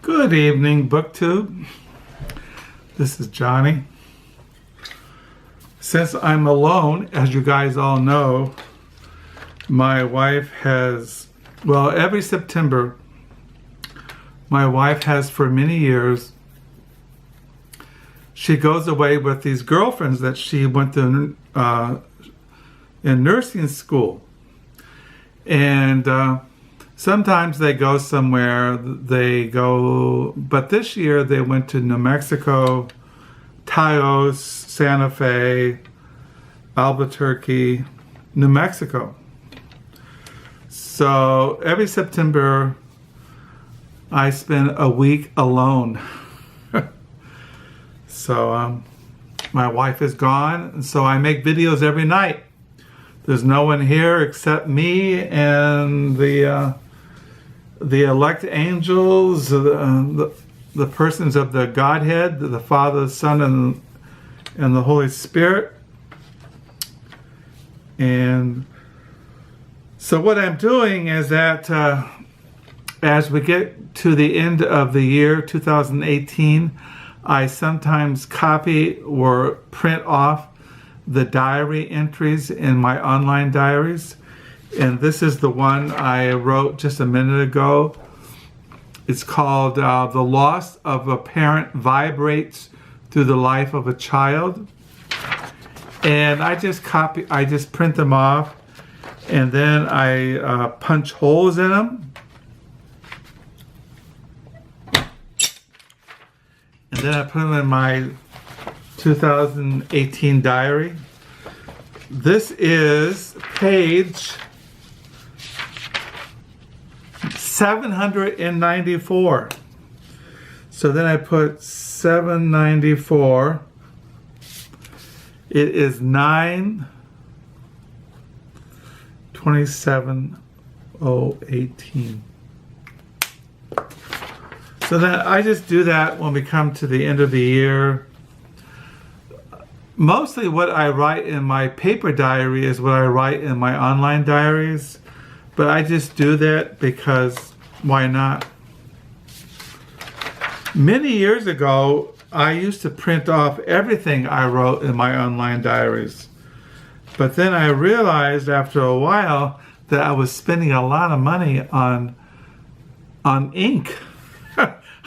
Good evening, BookTube. This is Johnny. Since I'm alone, as you guys all know, my wife has, every September, my wife has for many years, she goes away with these girlfriends that she went to in nursing school. And sometimes they go somewhere, but this year they went to New Mexico, Taos, Santa Fe, Albuquerque, New Mexico. So every September, I spend a week alone. So my wife is gone, and so I make videos every night. There's no one here except me and the elect angels, the persons of the Godhead, the Father, the Son, and the Holy Spirit. And so what I'm doing is that as we get to the end of the year 2018, I sometimes copy or print off the diary entries in my online diaries. And this is the one I wrote just a minute ago. It's called The Loss of a Parent Vibrates Through the Life of a Child. And I just print them off, and then I punch holes in them. And then I put them in my 2018 diary. This is page 794. So then I put 794. It is 9/27/018. So then I just do that when we come to the end of the year. Mostly what I write in my paper diary is what I write in my online diaries. But I just do that because why not? Many years ago, I used to print off everything I wrote in my online diaries. But then I realized after a while that I was spending a lot of money on ink.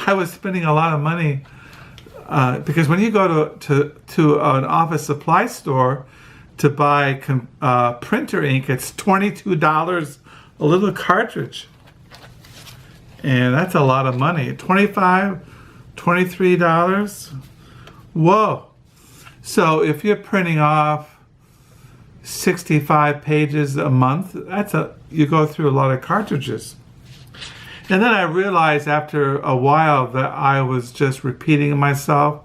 I was spending a lot of money because when you go to an office supply store to buy printer ink, it's $22 a little cartridge. And that's a lot of money. $25, $23. Whoa. So if you're printing off 65 pages a month, you go through a lot of cartridges. And then I realized after a while that I was just repeating myself.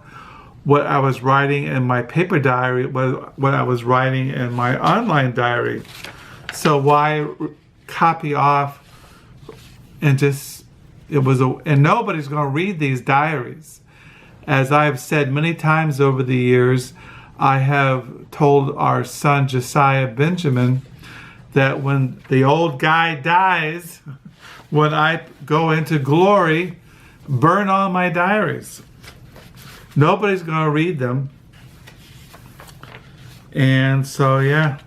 What I was writing in my paper diary was what I was writing in my online diary. So why copy off and and nobody's going to read these diaries. As I've said many times over the years, I have told our son Josiah Benjamin that when the old guy dies, when I go into glory, burn all my diaries. Nobody's going to read them. And so, yeah.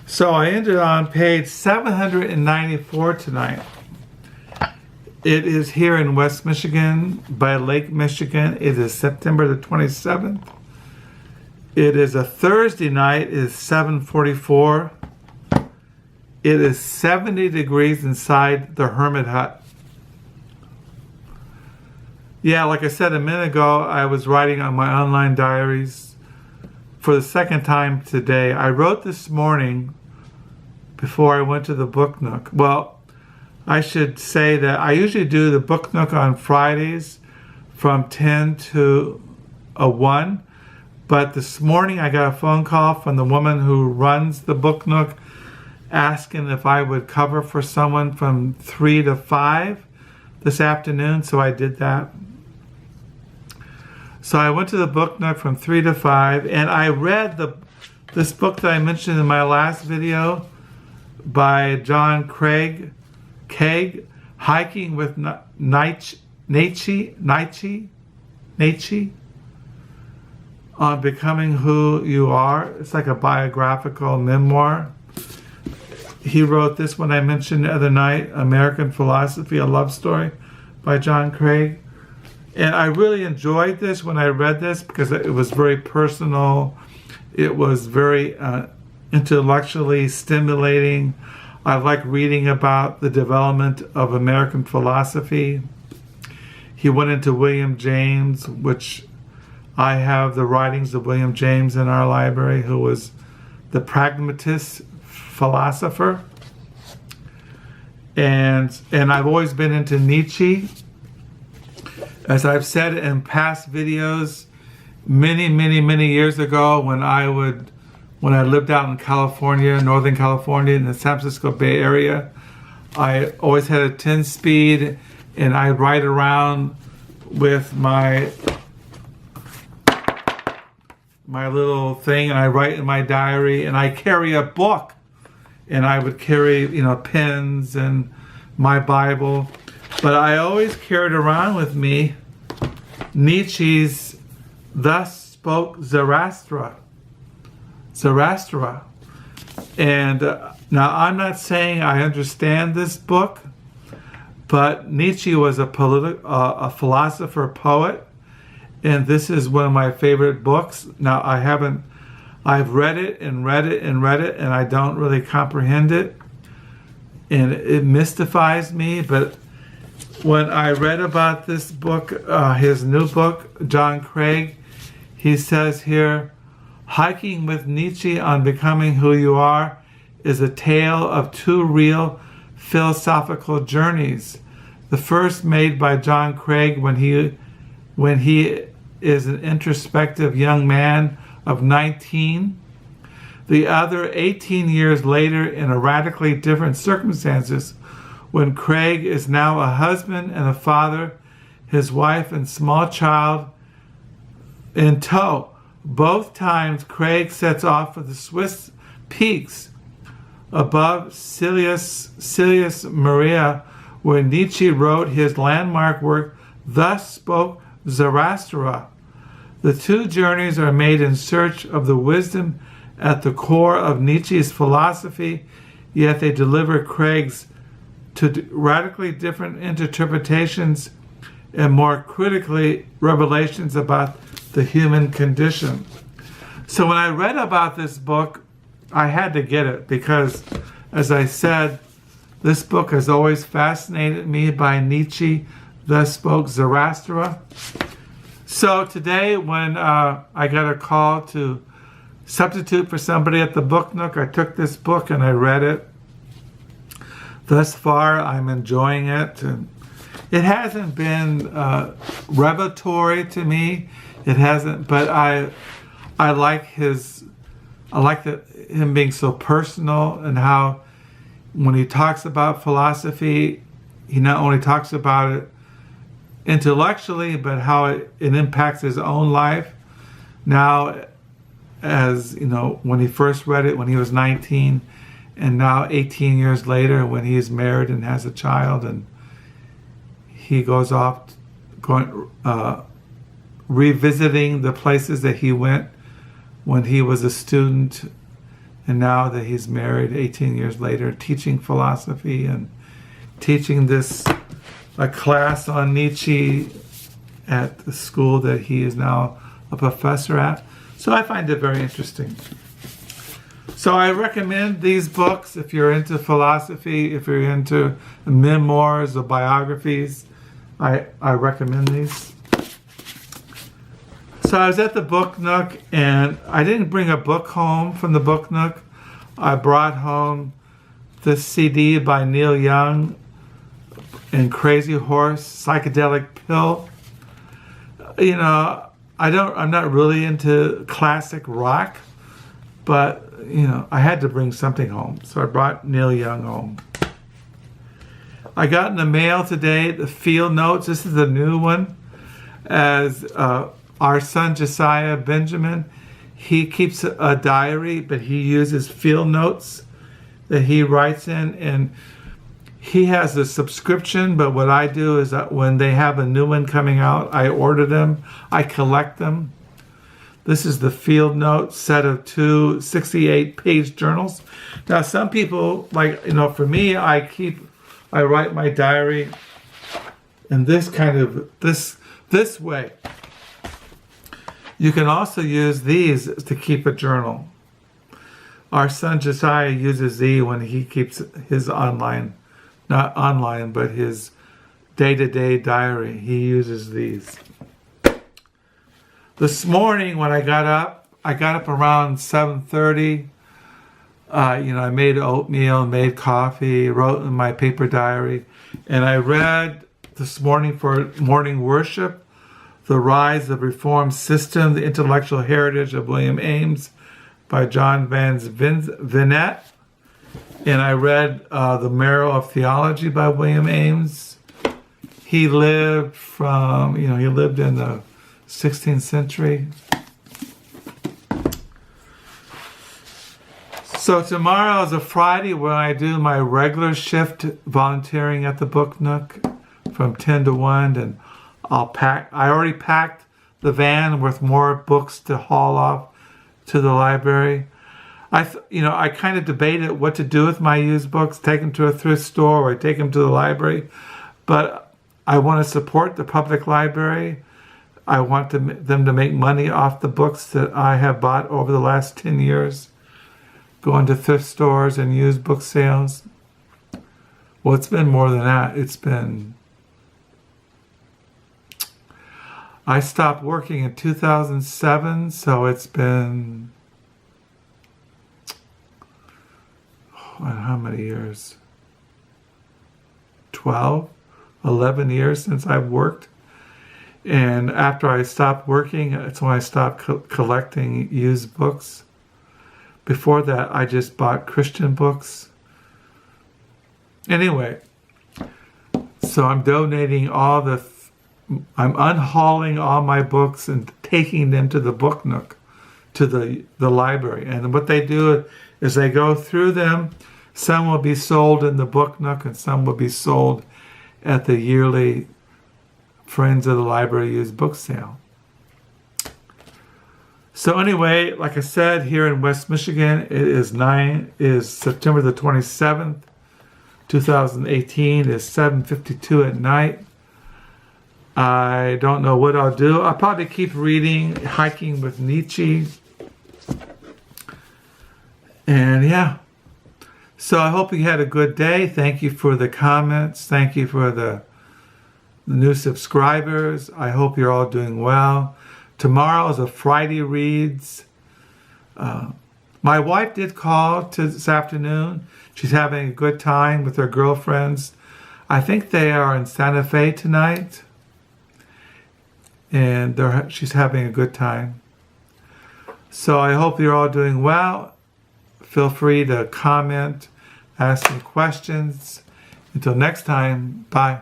So I ended on page 794 tonight. It is here in West Michigan, by Lake Michigan. It is September the 27th. It is a Thursday night. It is 7:44. It is 70 degrees inside the hermit hut. Yeah, like I said a minute ago, I was writing on my online diaries for the second time today. I wrote this morning before I went to the Book Nook. Well, I should say that I usually do the Book Nook on Fridays from 10 to 1. But this morning I got a phone call from the woman who runs the Book Nook asking if I would cover for someone from 3 to 5 this afternoon, so I did that. So I went to the Book Nook from 3 to 5, and I read this book that I mentioned in my last video by John Kaag, Hiking with Nietzsche, Nietzsche, on becoming who you are. It's like a biographical memoir. He wrote this one I mentioned the other night, American Philosophy, a Love Story by John Kaag. And I really enjoyed this when I read this because it was very personal. It was very intellectually stimulating. I like reading about the development of American philosophy. He went into William James, which I have the writings of William James in our library, who was the pragmatist philosopher. And I've always been into Nietzsche. As I've said in past videos, many years ago when I lived out in California, Northern California, in the San Francisco Bay Area, I always had a 10-speed, and I'd ride around with my little thing, and I write in my diary, and I carry a book, and I would carry, pens and my Bible, but I always carried around with me Nietzsche's "Thus Spoke Zarathustra." And now I'm not saying I understand this book, but Nietzsche was a philosopher, poet, and this is one of my favorite books. Now I've read it, and I don't really comprehend it, and it mystifies me. But when I read about this book, his new book, John Kaag, he says here, hiking with Nietzsche on becoming who you are is a tale of two real philosophical journeys. The first made by John Kaag when he is an introspective young man of 19. The other 18 years later in a radically different circumstances when Kaag is now a husband and a father, his wife and small child in tow. Both times Kaag sets off for the Swiss peaks above Silius Maria, where Nietzsche wrote his landmark work, Thus Spoke Zarathustra. The two journeys are made in search of the wisdom at the core of Nietzsche's philosophy, yet they deliver Kaag's to radically different interpretations and more critically revelations about the human condition. So when I read about this book, I had to get it because, as I said, this book has always fascinated me by Nietzsche, Thus Spoke Zarathustra. So today when I got a call to substitute for somebody at the Book Nook, I took this book and I read it. Thus far, I'm enjoying it. And it hasn't been revelatory to me. It hasn't, but I like him being so personal, and how when he talks about philosophy, he not only talks about it intellectually, but how it impacts his own life. Now, as you know, when he first read it when he was 19, and now 18 years later when he's married and has a child, and he goes off revisiting the places that he went when he was a student, and now that he's married 18 years later, teaching philosophy and teaching a class on Nietzsche at the school that he is now a professor at. So I find it very interesting. So I recommend these books if you're into philosophy, if you're into memoirs or biographies. I recommend these. So I was at the Book Nook, and I didn't bring a book home from the Book Nook. I brought home this CD by Neil Young and Crazy Horse, Psychedelic Pill. You know, I'm not really into classic rock, but I had to bring something home, so I brought Neil Young home. I got in the mail today the field notes. This is a new one. As our son Josiah Benjamin, he keeps a diary, but he uses field notes that he writes in, and He has a subscription, but what I do is that when they have a new one coming out, I order them, I collect them. This is the field notes set of 2 68-page journals. Now, some people, like, for me, I write my diary in this kind of, this way. You can also use these to keep a journal. Our son Josiah uses these when he keeps his not online, but his day-to-day diary. He uses these. This morning when I got up around 7:30. I made oatmeal, made coffee, wrote in my paper diary, and I read this morning for morning worship, The Rise of Reformed System, The Intellectual Heritage of William Ames by John Van Vliet. And I read The Marrow of Theology by William Ames. He lived in the 16th century. So tomorrow is a Friday when I do my regular shift volunteering at the Book Nook from 10 to 1, and I already packed the van with more books to haul off to the library. I kind of debated what to do with my used books, take them to a thrift store or take them to the library, but I want to support the public library. I want them to make money off the books that I have bought over the last 10 years, going to thrift stores and used book sales. Well, it's been more than that. I stopped working in 2007, so it's been, how many years? 12, 11 years since I've worked. And after I stopped working, it's when I stopped collecting used books. Before that, I just bought Christian books. Anyway, so I'm donating I'm unhauling all my books and taking them to the Book Nook, to the library. And what they do is they go through them. Some will be sold in the Book Nook and some will be sold at the yearly Friends of the Library used book sale. So anyway, like I said, here in West Michigan, it is September the 27th, 2018. It's 7:52 at night. I don't know what I'll do. I'll probably keep reading Hiking with Nietzsche. And yeah. So I hope you had a good day. Thank you for the comments. Thank you for the new subscribers. I hope you're all doing well. Tomorrow is a Friday Reads. My wife did call this afternoon. She's having a good time with her girlfriends. I think they are in Santa Fe tonight. And she's having a good time. So I hope you're all doing well. Feel free to comment, ask some questions. Until next time, bye.